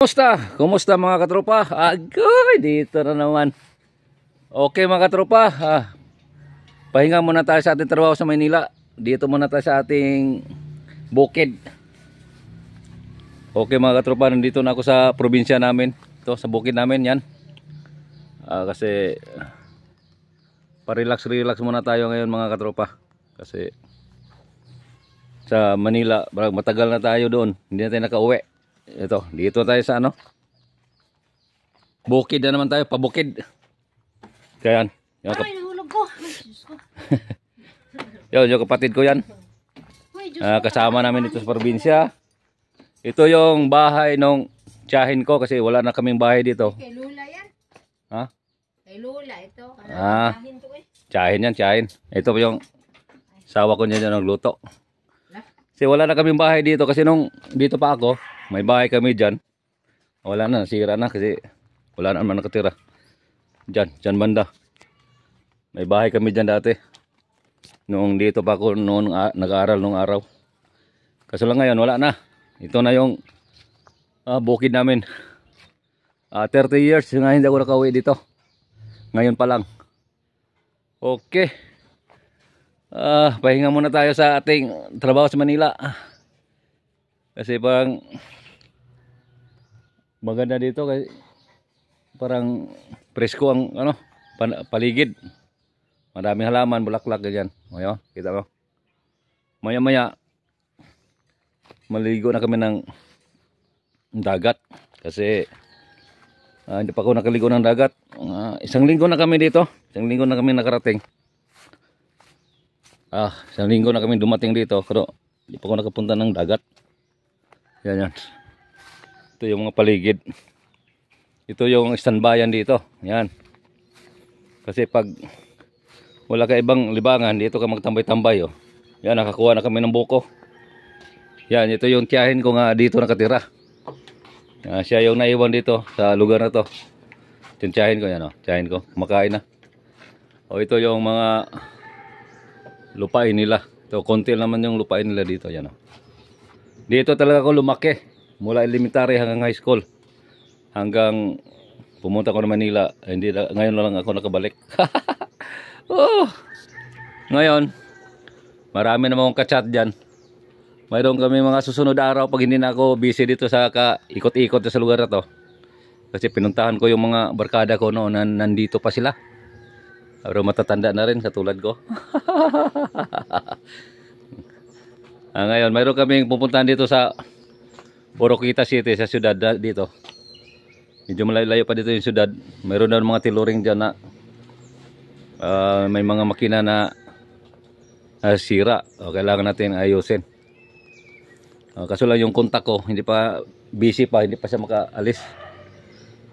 Kumusta? Kumusta mga katropa? Agoy, dito na naman. Okay mga katropa, pahinga muna tayo sa ating trabaho sa Maynila. Dito muna tayo sa ating bukid. Okay mga katropa, nandito na ako sa probinsya namin. Ito sa bukid namin yan. Kasi pa-relax muna tayo ngayon mga katropa. Kasi sa Manila, matagal na tayo doon. Hindi na tayo nakauwi. Ito, dito tayo sa bukid na naman tayo, pabukid. Kaya yan. Ay, nahulog ko. Ay, Diyos ko. Yung kapatid ko yan. Ay, Diyos Kasama namin dito sa probinsya. Ito yung bahay nung tiyahin ko kasi wala na kaming bahay dito. Kay Lula yan. Ha? Kay Lula ito. Tiyahin to eh. Tiyahin yan, tiyahin. Ito yung sawa ko niya nagluto. Kasi wala na kaming bahay dito kasi nung dito pa ako, may bahay kami dyan. Wala na, nasira na kasi wala na naman nakatira. Dyan banda. May bahay kami dyan dati. Noong dito pa ako, noong nag-aaral nung araw. Kaso lang ngayon, wala na. Ito na yung bukid namin. 30 years nga hindi ako nakauwi dito. Ngayon pa lang. Okay. Pahinga muna tayo sa ating trabaho sa Manila. Kasi parang maganda dito kasi parang presko ang paligid. Maraming halaman, bulaklak ganyan. Ayo, kita mo. Maya-maya maligo na kami ng dagat kasi hindi pa ako nakaligo ng dagat. Isang linggo na kami dito. Isang linggo na kami nakarating. Isang linggo na kami dumating dito pero hindi pa ako nakapunta ng dagat. Yan. Ito yung mga paligid. Ito yung standbayan dito. Yan. Kasi pag wala ka ibang libangan, dito ka magtambay-tambay. Oh. Yan, nakakuha na kami ng buko. Yan, ito yung tiyahin ko nga dito nakatira. Yan, siya yung naiwan dito sa lugar na to. Yung tiyahin ko yan. Oh. Tiyahin ko, kumakain na. Ito yung mga lupain nila. Ito, konti naman yung lupain nila dito. Yan. Oh. Dito talaga ako lumaki. Mula elementary hanggang high school. Hanggang pumunta ko na Manila. Ngayon lang ako nakabalik. Ngayon, marami na akong ka-chat dyan. Mayroon kami mga susunod araw pag hindi na ako busy dito sa ikot-ikot sa lugar na to. Kasi pinuntahan ko yung mga barkada ko noon na nandito pa sila. Pero matatanda na rin katulad ko. Ngayon, mayroon kaming pupuntahan dito sa Oroquita City, sa syudad dito. Medyo malayo pa dito yung syudad. Mayroon na mga tiluring dyan na may mga makina na sira. Kailangan natin ayusin. Kaso lang yung kontak ko, hindi pa busy pa, hindi pa siya makaalis.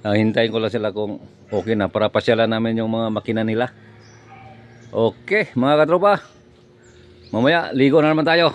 Hintayin ko lang sila kung okay na para pasyalan namin yung mga makina nila. Okay, mga katropa. Mamaya, ligo na naman tayo.